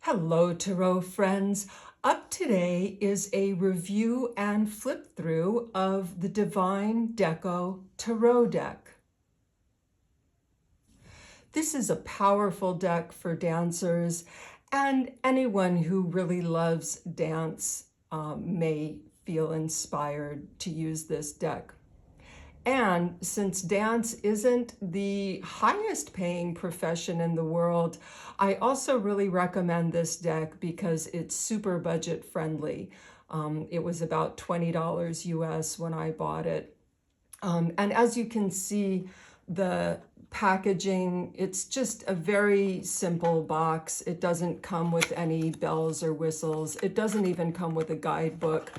Hello, Tarot friends. Up today is a review and flip through of the Divine Deco Tarot deck. This is a powerful deck for dancers, and anyone who really loves dance may feel inspired to use this deck. And since dance isn't the highest paying profession in the world, I also really recommend this deck because it's super budget friendly. It was about $20 US when I bought it. And as you can see, the packaging, it's just a very simple box. It doesn't come with any bells or whistles. It doesn't even come with a guidebook.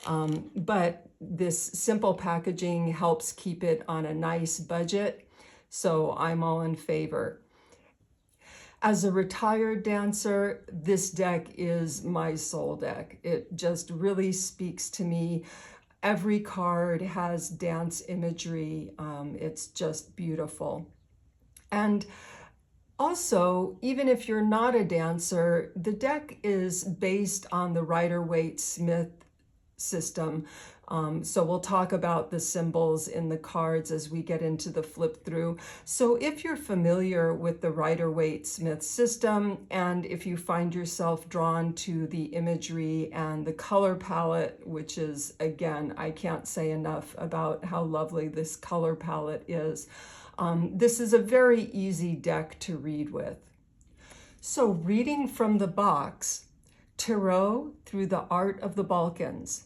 But this simple packaging helps keep it on a nice budget, so I'm all in favor. As a retired dancer, this deck is my soul deck. It just really speaks to me. Every card has dance imagery. It's just beautiful. And also, even if you're not a dancer, the deck is based on the Rider-Waite-Smith system. So we'll talk about the symbols in the cards as we get into the flip through. So if you're familiar with the Rider-Waite-Smith system, and if you find yourself drawn to the imagery and the color palette, which is, again, I can't say enough about how lovely this color palette is, this is a very easy deck to read with. So reading from the box, Tarot through the Art of the Balkans.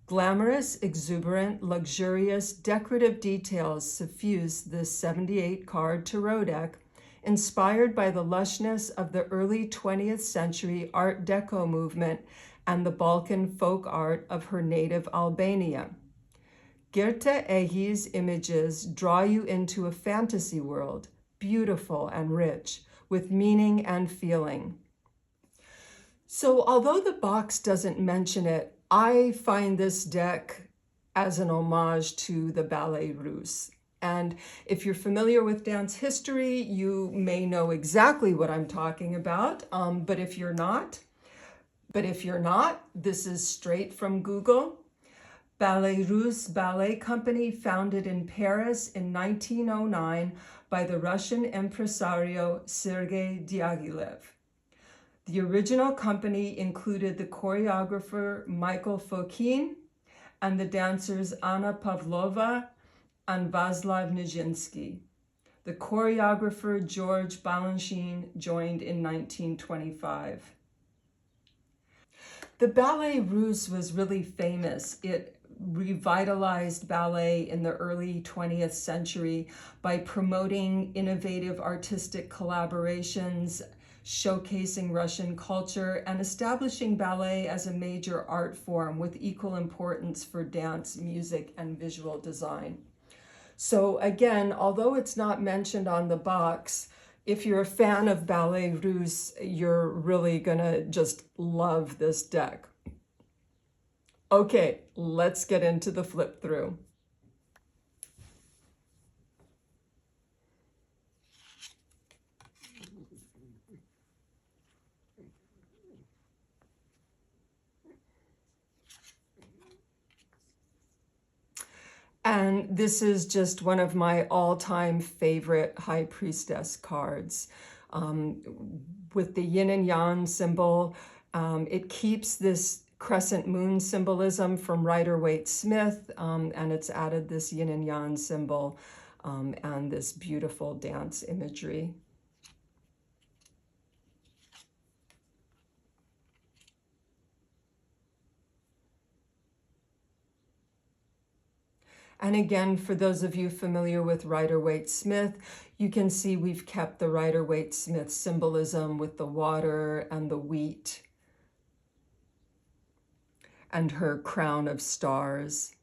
Glamorous, exuberant, luxurious, decorative details suffuse this 78-card tarot deck, inspired by the lushness of the early 20th century Art Deco movement and the Balkan folk art of her native Albania. Gerta Oparaku images draw you into a fantasy world, beautiful and rich, with meaning and feeling. So although the box doesn't mention it, I find this deck as an homage to the Ballet Russe. And if you're familiar with dance history, you may know exactly what I'm talking about. But if you're not, this is straight from Google. Ballet Russe ballet company founded in Paris in 1909 by the Russian impresario Sergei Diaghilev. The original company included the choreographer Michael Fokine and the dancers Anna Pavlova and Vaslav Nijinsky. The choreographer George Balanchine joined in 1925. The Ballet Russe was really famous. It revitalized ballet in the early 20th century by promoting innovative artistic collaborations, showcasing Russian culture, and establishing ballet as a major art form with equal importance for dance, music, and visual design. So again, although it's not mentioned on the box, if you're a fan of Ballet Russe, you're really gonna just love this deck. Okay, let's get into the flip through. And this is just one of my all-time favorite High Priestess cards. With the yin and yang symbol, it keeps this crescent moon symbolism from Rider-Waite-Smith, and it's added this yin and yang symbol and this beautiful dance imagery. And again, for those of you familiar with Rider-Waite-Smith, you can see we've kept the Rider-Waite-Smith symbolism with the water and the wheat and her crown of stars.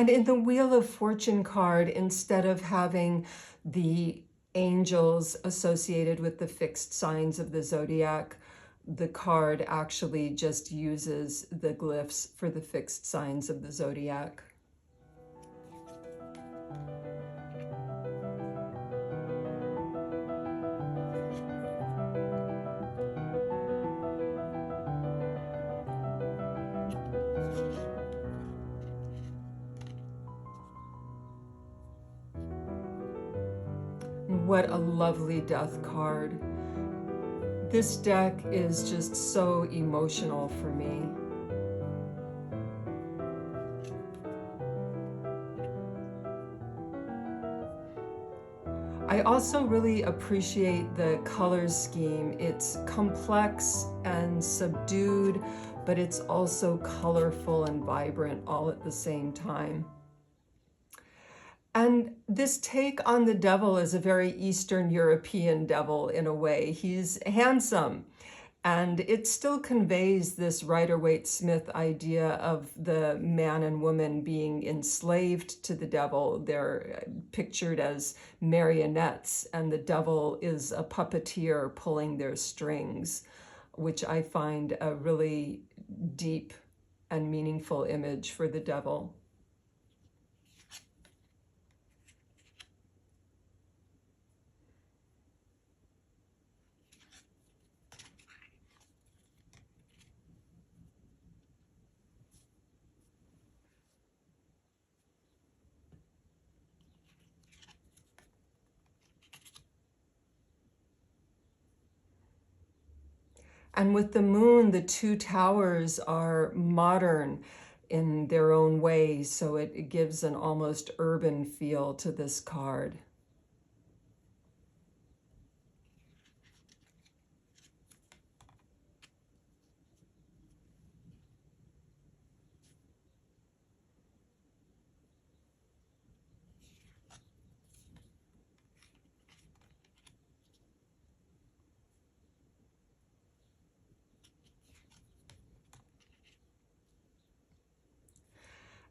And in the Wheel of Fortune card, instead of having the angels associated with the fixed signs of the zodiac, the card actually just uses the glyphs for the fixed signs of the zodiac. What a lovely death card. This deck is just so emotional for me. I also really appreciate the color scheme. It's complex and subdued, but it's also colorful and vibrant all at the same time. And this take on the devil is a very Eastern European devil in a way. He's handsome, and it still conveys this Rider-Waite-Smith idea of the man and woman being enslaved to the devil. They're pictured as marionettes, and the devil is a puppeteer pulling their strings, which I find a really deep and meaningful image for the devil. And with the moon, the two towers are modern in their own way, so it gives an almost urban feel to this card.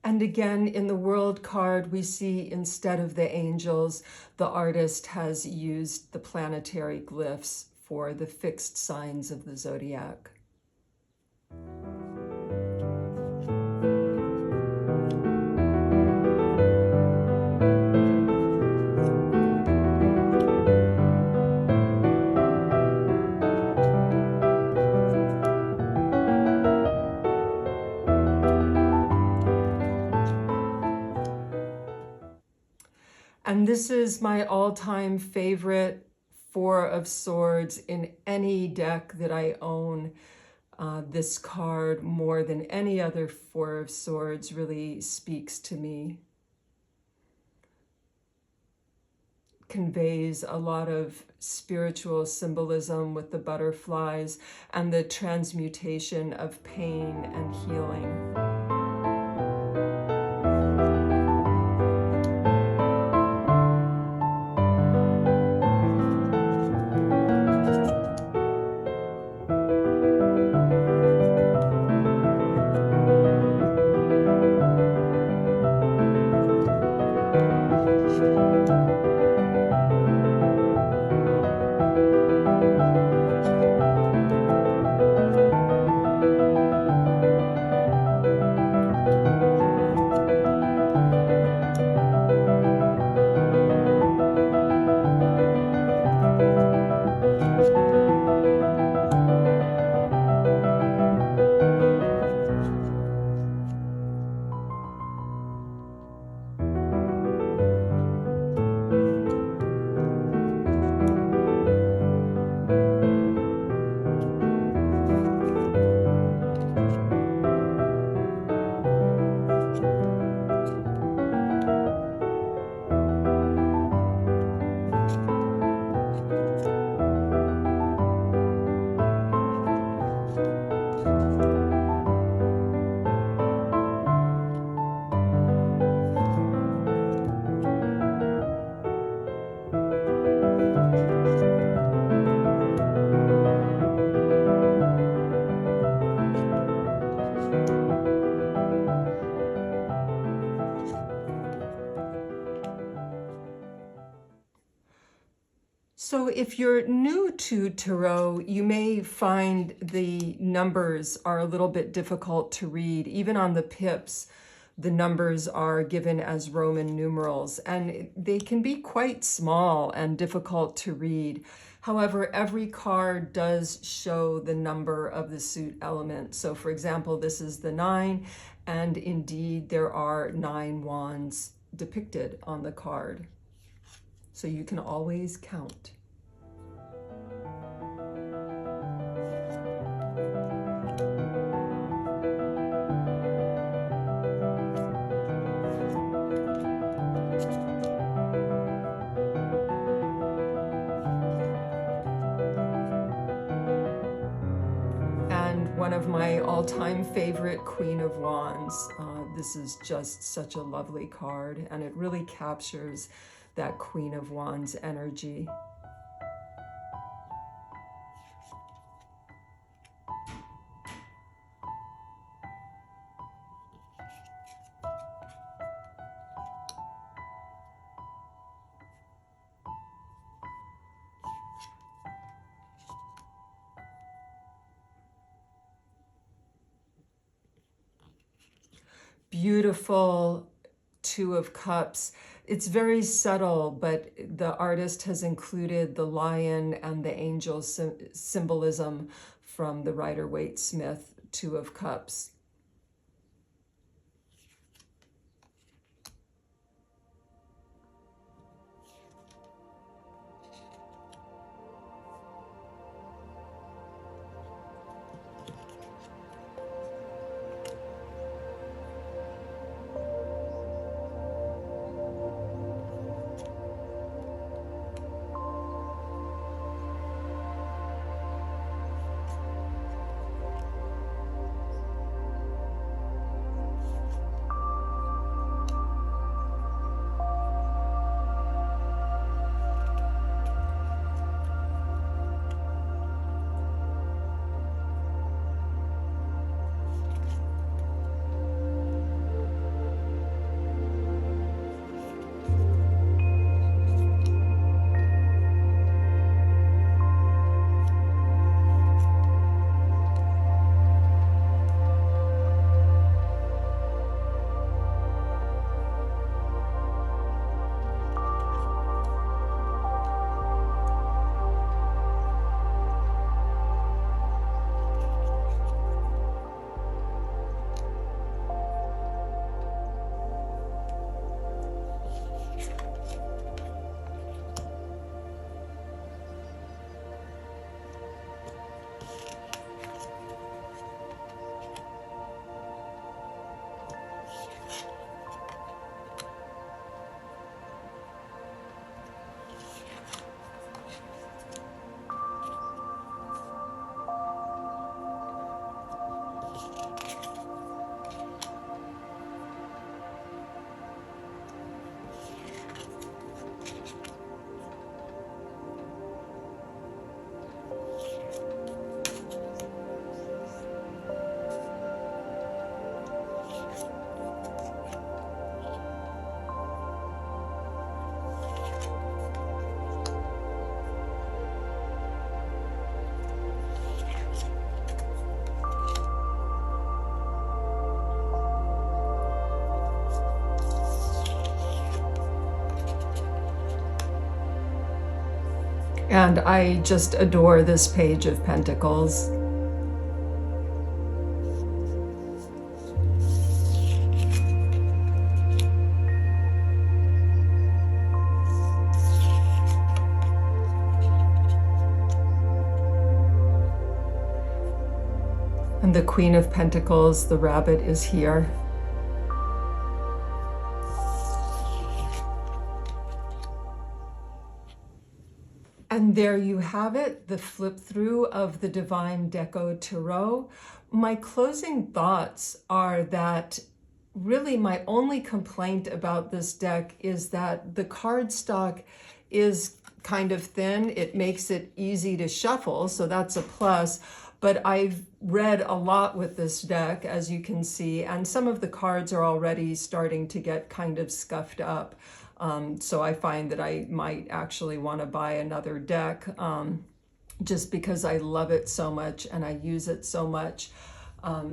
And again, in the World card, we see instead of the angels, the artist has used the planetary glyphs for the fixed signs of the zodiac. And this is my all-time favorite Four of Swords in any deck that I own. This card, more than any other Four of Swords, really speaks to me. Conveys a lot of spiritual symbolism with the butterflies and the transmutation of pain and healing. if you're new to tarot, you may find the numbers are a little bit difficult to read. Even on the pips, the numbers are given as Roman numerals, and they can be quite small and difficult to read. However, every card does show the number of the suit element. So for example, this is the 9, and indeed there are 9 wands depicted on the card. So you can always count. One of my all-time favorite Queen of Wands. This is just such a lovely card, and it really captures that Queen of Wands energy. Beautiful Two of Cups. It's very subtle, but the artist has included the lion and the angel symbolism from the Rider-Waite-Smith Two of Cups. And I just adore this Page of Pentacles. And the Queen of Pentacles, the rabbit, is here. And there you have it, the flip through of the Divine Deco Tarot. My closing thoughts are that really my only complaint about this deck is that the cardstock is kind of thin. It makes it easy to shuffle, so that's a plus. But I've read a lot with this deck, as you can see, and some of the cards are already starting to get kind of scuffed up. So I find that I might actually want to buy another deck just because I love it so much and I use it so much.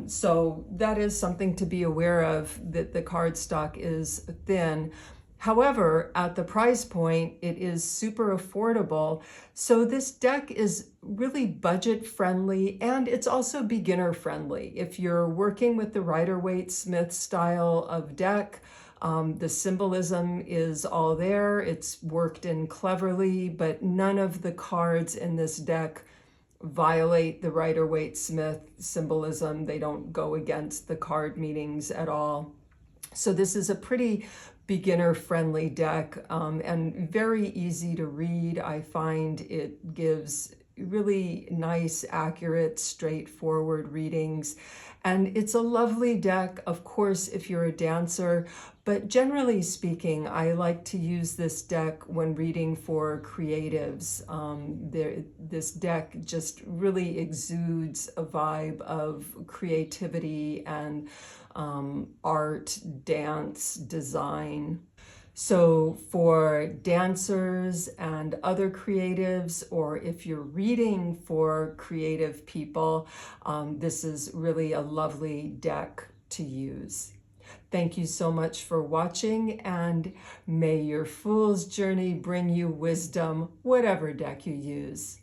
So that is something to be aware of, that the cardstock is thin. However, at the price point, it is super affordable. So this deck is really budget friendly, and it's also beginner friendly. If you're working with the Rider-Waite Smith style of deck, the symbolism is all there. It's worked in cleverly, but none of the cards in this deck violate the Rider-Waite Smith symbolism. They don't go against the card meanings at all. So this is a pretty beginner-friendly deck and very easy to read. I find it gives really nice, accurate, straightforward readings. And it's a lovely deck, of course, if you're a dancer, but generally speaking, I like to use this deck when reading for creatives. This deck just really exudes a vibe of creativity and art, dance, design. So for dancers and other creatives, or if you're reading for creative people, this is really a lovely deck to use. Thank you so much for watching, and may your Fool's Journey bring you wisdom, whatever deck you use.